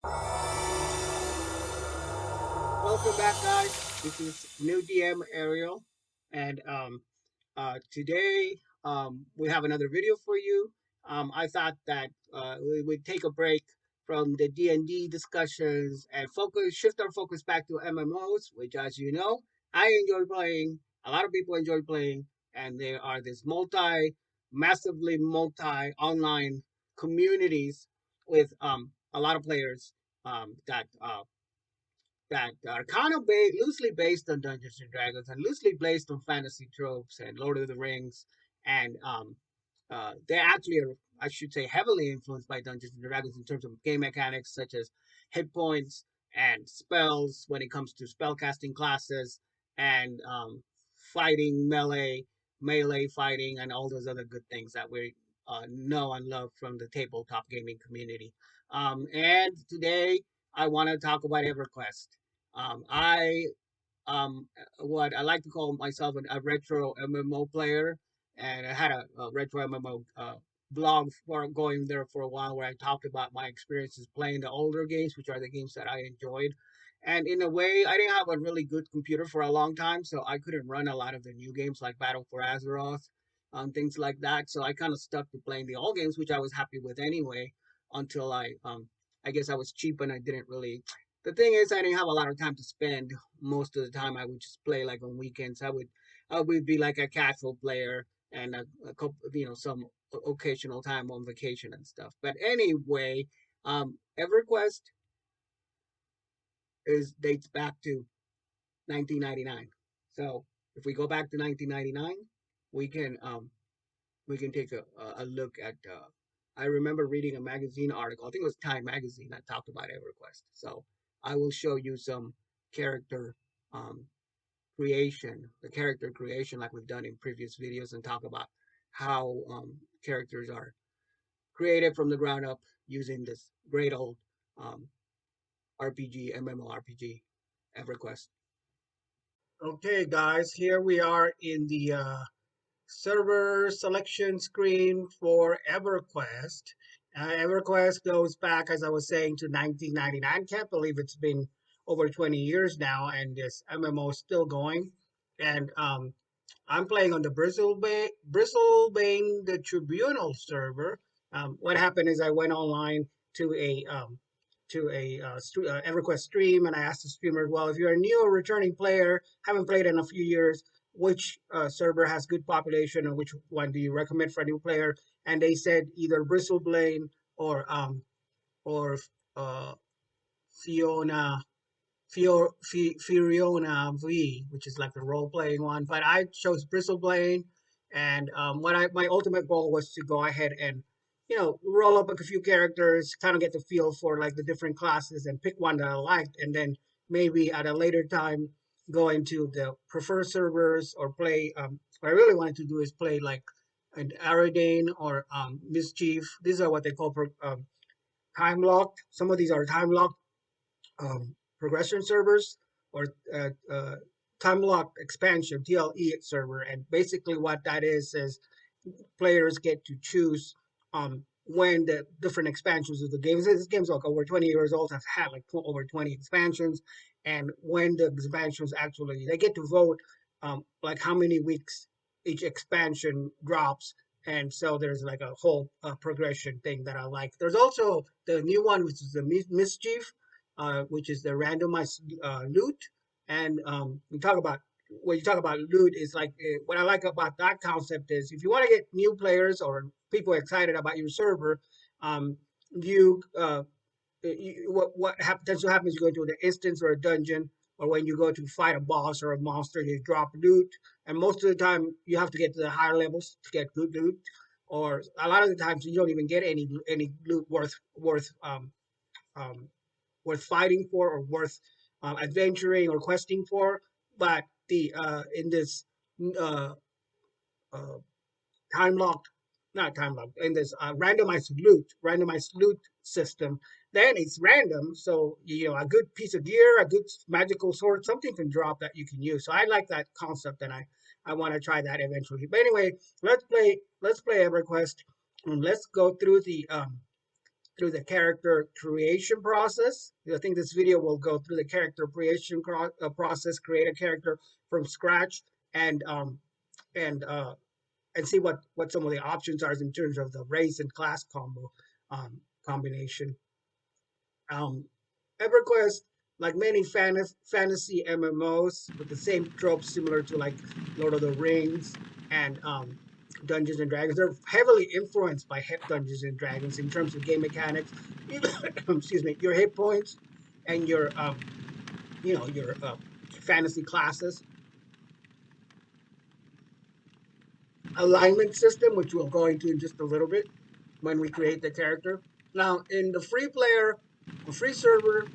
Welcome back, guys. This is new DM Ariel, and today we have another video for you. I thought that we would take a break from the D&D discussions and shift our focus back to MMOs, which, as you know, I enjoy playing. A lot of people enjoy playing, and there are this massively multi online communities with a lot of players that are kind of loosely based on Dungeons and Dragons and loosely based on fantasy tropes and Lord of the Rings, and they actually are, I should say, heavily influenced by Dungeons and Dragons in terms of game mechanics such as hit points and spells when it comes to spellcasting classes and fighting melee fighting, and all those other good things that we know and love from the tabletop gaming community. And today I want to talk about EverQuest. I what I like to call myself a retro MMO player, and I had a retro MMO blog for going there for a while where I talked about my experiences playing the older games, which are the games that I enjoyed. And in a way, I didn't have a really good computer for a long time, so I couldn't run a lot of the new games like Battle for Azeroth, things like that. So I kind of stuck to playing the old games, which I was happy with anyway, until I guess I was cheap and I didn't really. The thing is, I didn't have a lot of time to spend. Most of the time I would just play like on weekends. I would be like a casual player and a couple, some occasional time on vacation and stuff. But anyway, EverQuest is dates back to 1999. So if we go back to 1999, we can um we can take a look at. I remember reading a magazine article. I think it was Time magazine that talked about EverQuest. So I will show you some character um, the character creation, like we've done in previous videos, and talk about how characters are created from the ground up using this great old um, RPG, MMORPG, EverQuest. Okay, guys, here we are in the server selection screen for EverQuest. EverQuest goes back, as I was saying, to 1999. Can't believe it's been over 20 years now, and this MMO is still going. And I'm playing on the Bristlebane the Tribunal server. What happened is I went online to a EverQuest stream, and I asked the streamer, "Well, if you're a new or returning player, haven't played in a few years, which server has good population, and which one do you recommend for a new player?" And they said either Bristlebane or uh, Fiona Fiona V, which is like the role playing one. But I chose Bristlebane, and my ultimate goal was to go ahead and roll up a few characters, kind of get the feel for like the different classes, and pick one that I liked, and then maybe at a later time go into the preferred servers or play. What I really wanted to do is play like an Aridane or Mischief. These are what they call time locked. Some of these are time locked progression servers or time locked expansion TLE server. And basically, what that is players get to choose when the different expansions of the games. This game's like over 20 years old, has had like over 20 expansions, and when the expansions actually they get to vote like how many weeks each expansion drops. And so there's like a whole progression thing that I like. There's also the new one, which is the Mischief, which is the randomized loot. And we talk about when you talk about loot is like what I like about that concept is if you want to get new players or people excited about your server, um, you, tends to happen is you go into the instance or a dungeon, or when you go to fight a boss or a monster, you drop loot, and most of the time you have to get to the higher levels to get good loot, or a lot of the times you don't even get any loot um, worth fighting for or worth adventuring or questing for. But the in this uh, uh, time locked, not time locked, in this randomized loot system, then it's random. So a good piece of gear, a good magical sword, something can drop that you can use. So I like that concept, and I want to try that eventually. But anyway, let's play EverQuest, and let's go through through the character creation process. I think this video will go through the character creation process, create a character from scratch, and um, and uh, and see what some of the options are in terms of the race and class um, combination. Um, EverQuest, like many fantasy MMOs, with the same tropes similar to like Lord of the Rings and Dungeons and Dragons, they're heavily influenced by Dungeons and Dragons in terms of game mechanics. Excuse me, your hit points and your your fantasy classes, alignment system, which we'll go into in just a little bit when we create the character. Now, in the free player, a free server,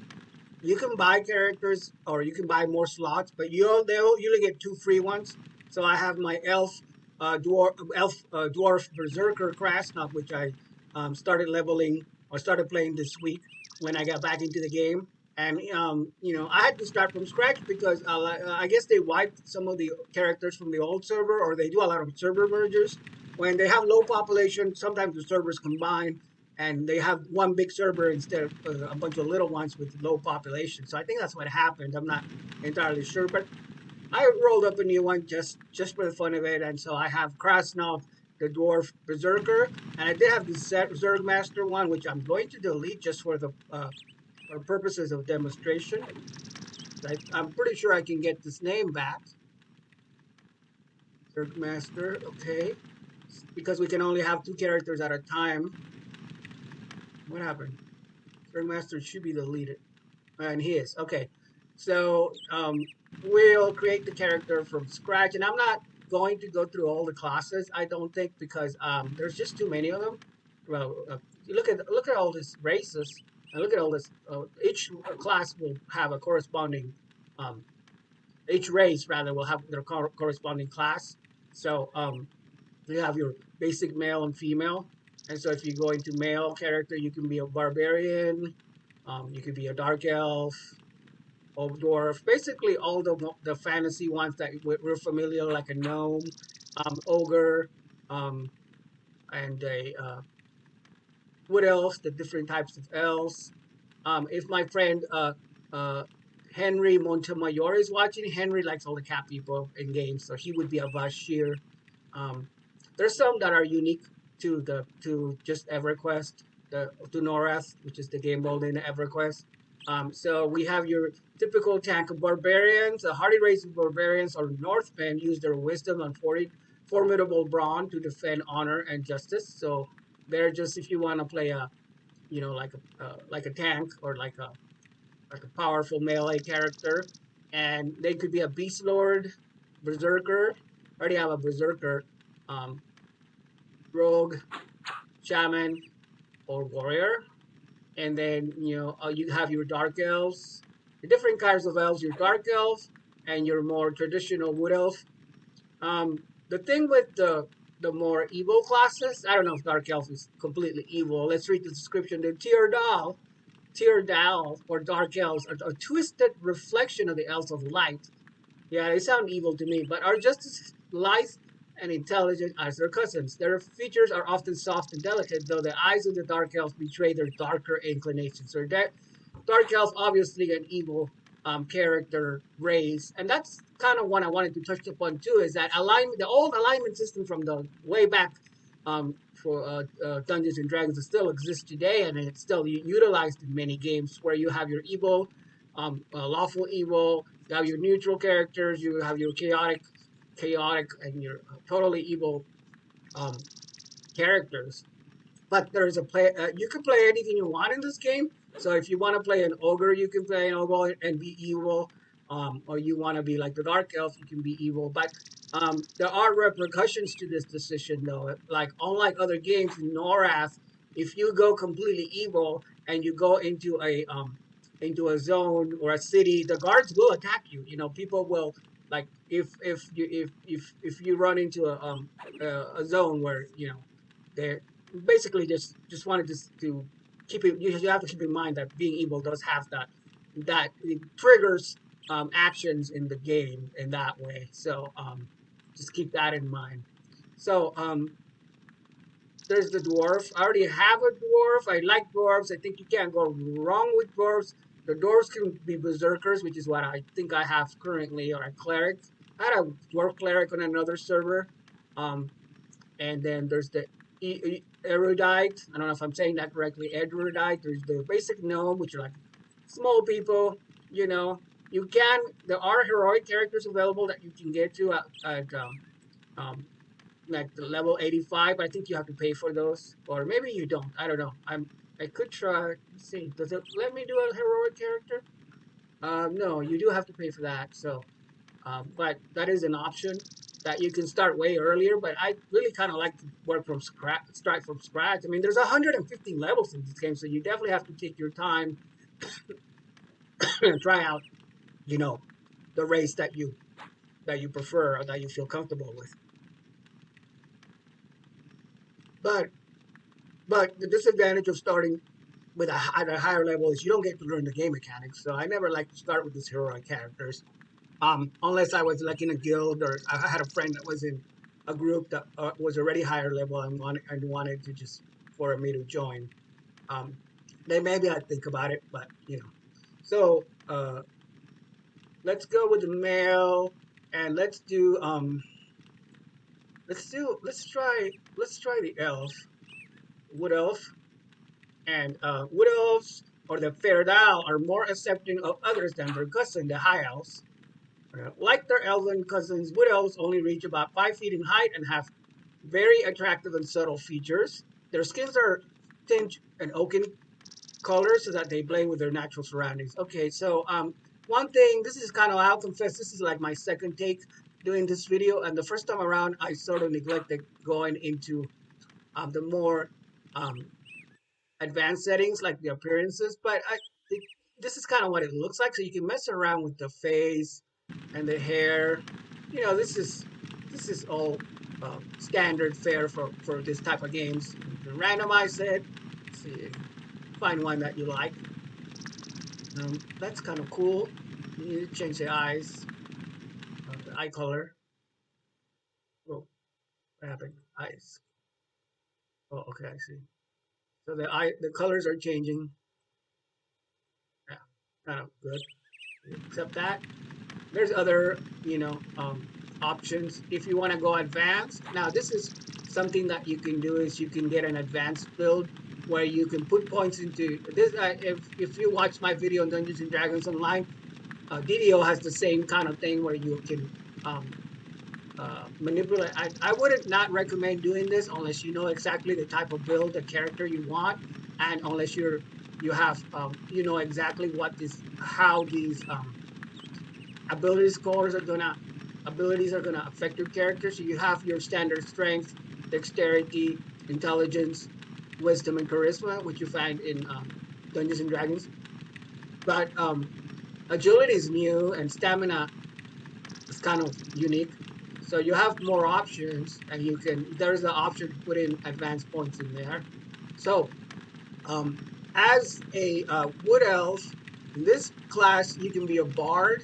you can buy characters or you can buy more slots, but they'll usually get two free ones. So I have my dwarf berserker Krasnov, which I started leveling or started playing this week when I got back into the game. And I had to start from scratch because I guess they wiped some of the characters from the old server, or they do a lot of server mergers. When they have low population, sometimes the servers combine and they have one big server instead of a bunch of little ones with low population. So I think that's what happened. I'm not entirely sure, but I rolled up a new one just for the fun of it, and so I have Krasnov, the dwarf berserker, and I did have the Zergmaster one, which I'm going to delete just for purposes of demonstration. I'm pretty sure I can get this name back. Zergmaster, okay, because we can only have two characters at a time. What happened? Zergmaster should be deleted. And he is. Okay. So we'll create the character from scratch. And I'm not going to go through all the classes, I don't think, because there's just too many of them. Well, you look at all these races, and look at all this. Each class will have a corresponding, um, each race rather will have their corresponding class. So you have your basic male and female. And so if you go into male character, you can be a barbarian, you could be a dark elf, old dwarf, basically all the fantasy ones that we're familiar, like a gnome, ogre, um, and a wood elf, the different types of elves. If my friend uh, Henry Montemayor is watching, Henry likes all the cat people in games, so he would be a Bashir. Um, there's some that are unique to just EverQuest, to Norath, which is the game world in EverQuest. So we have your typical tank of barbarians. A hardy race of barbarians or Northmen use their wisdom and formidable brawn to defend honor and justice. So they're just, if you want to play a like a tank or like a powerful melee character, and they could be a beast lord, berserker. I already have a berserker, um, rogue, shaman, or warrior. And then you have your dark elves, the different kinds of elves. Your dark elf and your more traditional wood elf. Um, the thing with the more evil classes, I don't know if dark elf is completely evil. Let's read the description. The Teardal, or dark elves, are a twisted reflection of the elves of light. Yeah, they sound evil to me, but are just as lithe and intelligent as their cousins. Their features are often soft and delicate, though the eyes of the dark elves betray their darker inclinations. So that dark elf, obviously an evil character race, and that's kind of what I wanted to touch upon too. Is that alignment, the old alignment system from the way back for Dungeons and Dragons, still exists today, and it's still utilized in many games where you have your evil, lawful evil, you have your neutral characters, you have your chaotic, and your totally evil um, characters. But there's a play. You can play anything you want in this game. So if you want to play an ogre, you can play an ogre and be evil. Or you want to be like the dark elf, you can be evil. But there are repercussions to this decision, though. Like unlike other games in Norath, if you go completely evil and you go into a zone or a city, the guards will attack you. People will, like, if you run into a zone where they basically just wanted to keep it. You have to keep in mind that being evil does have that it triggers actions in the game in that way. So just keep that in mind. So there's the dwarf. I already have a dwarf. I like dwarves. I think you can't go wrong with dwarves. The dwarves can be berserkers, which is what I think I have currently, or a cleric. I had a dwarf cleric on another server. Um, and then there's the erudite. I don't know if I'm saying that correctly. Erudite. There's the basic gnome, which are like small people. You know, you can. There are heroic characters available that you can get to at um, like the level 85. I think you have to pay for those, or maybe you don't. I don't know. I could try. Let's see. Does it let me do a heroic character? No, you do have to pay for that. So but that is an option that you can start way earlier. But I really kind of like to work from scratch, start from scratch. I mean, there's 115 levels in this game, so you definitely have to take your time and try out, you know, the race that you prefer or that you feel comfortable with. But the disadvantage of starting at a higher level is you don't get to learn the game mechanics. So I never like to start with these heroic characters. Unless I was like in a guild or I had a friend that was in a group that was already higher level and wanted to just for me to join. Um, then maybe I'd think about it, but you know. So let's go with the male and let's try the elf, wood elf, and wood elves or the fair Dal are more accepting of others than their cousin, the high elves. Like their elven cousins, wood elves only reach about 5 feet in height and have very attractive and subtle features. Their skins are tinged an oaken color so that they blend with their natural surroundings. Okay, so one thing, this is kind of, I'll confess, this is like my second take doing this video, and the first time around, I sort of neglected going into the more um, advanced settings like the appearances, but this is kind of what it looks like. So you can mess around with the face and the hair. You know, this is all standard fare for this type of games. You can randomize it. See, find one that you like. That's kind of cool. You change the eyes, the eye color. Oh, what happened? Eyes. Oh, okay, I see. So the colors are changing. Yeah, kind of good. Except that there's other, options if you want to go advanced. Now, this is something that you can do is you can get an advanced build where you can put points into this. If you watch my video on Dungeons and Dragons Online, DDO has the same kind of thing where you can um, manipulate. I would not recommend doing this unless you know exactly the type of build, the character you want, and unless you have you know exactly what this how these abilities are gonna affect your character. So you have your standard strength, dexterity, intelligence, wisdom, and charisma, which you find in Dungeons and Dragons. But agility is new, and stamina is kind of unique. So you have more options, and there's the option to put in advanced points in there. So um, as a wood elf in this class, you can be a bard,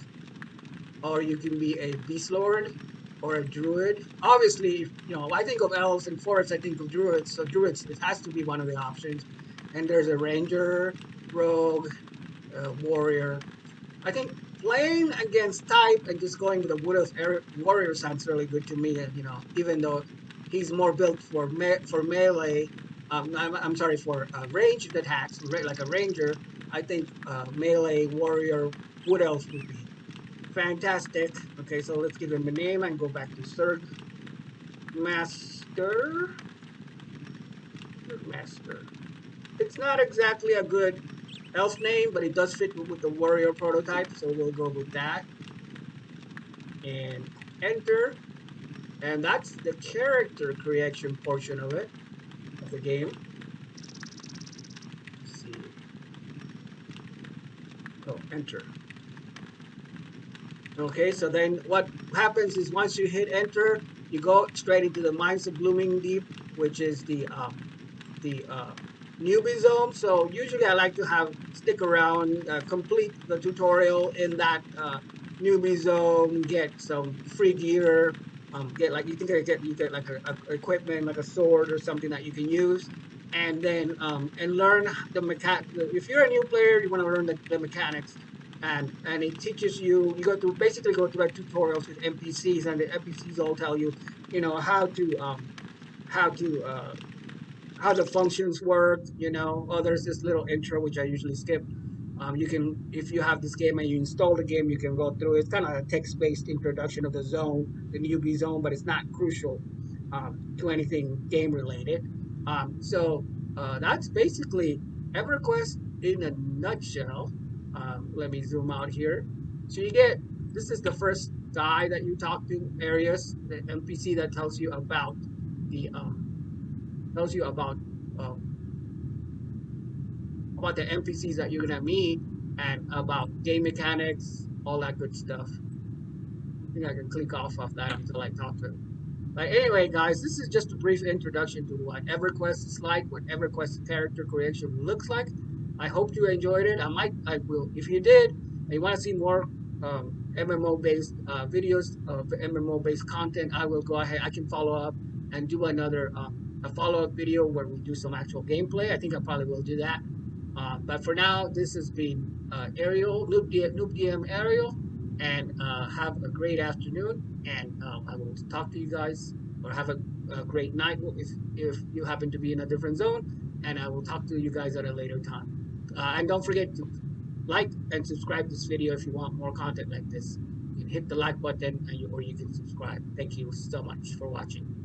or you can be a beast lord or a druid. Obviously, I think of elves and forests, I think of druids. So druids, it has to be one of the options. And there's a ranger, rogue, warrior. I think playing against type and just going with a wood elf warrior sounds really good to me. Even though he's more built for melee. I'm sorry, for ranged attacks, like a ranger. I think melee warrior wood elf would be fantastic. Okay, so let's give him a name and go back to third master. Third master. It's not exactly a good elf name, but it does fit with the warrior prototype, so we'll go with that. And enter. And that's the character creation portion of it, of the game. Let's see. Oh, enter. Okay, so then what happens is once you hit enter, you go straight into the Mines of Blooming Deep, which is the newbie zone. So usually I like to stick around, complete the tutorial in that newbie zone, get some free gear, Get like you can get like a equipment like a sword or something that you can use, and then and learn the mechan. If you're a new player, you want to learn the mechanics, and it teaches you. You go through basically go through like tutorials with NPCs, and the NPCs all tell you, you know, how to how the functions work. You know, oh, there's this little intro which I usually skip. You can, if you have this game and you install the game, you can go through. It's kind of a text-based introduction of the zone, the newbie zone, but it's not crucial to anything game related. That's basically EverQuest in a nutshell. Let me zoom out here. So you get this is the first guy that you talk to, Arius, the NPC that the tells you um, about the NPCs that you're gonna meet and about game mechanics, all that good stuff. I think I can click off of that until I talk to him. But anyway, guys, this is just a brief introduction to what EverQuest is like, what EverQuest character creation looks like. I hope you enjoyed it. I will, if you did, and you want to see more MMO based videos of MMO based content, I will go ahead. I can follow up and do another a follow up video where we do some actual gameplay. I think I probably will do that. But for now, this has been Ariel, Noob DM Ariel, and have a great afternoon. And I will talk to you guys, or have a great night if you happen to be in a different zone. And I will talk to you guys at a later time. And don't forget to like and subscribe this video if you want more content like this. You can hit the like button, or you can subscribe. Thank you so much for watching.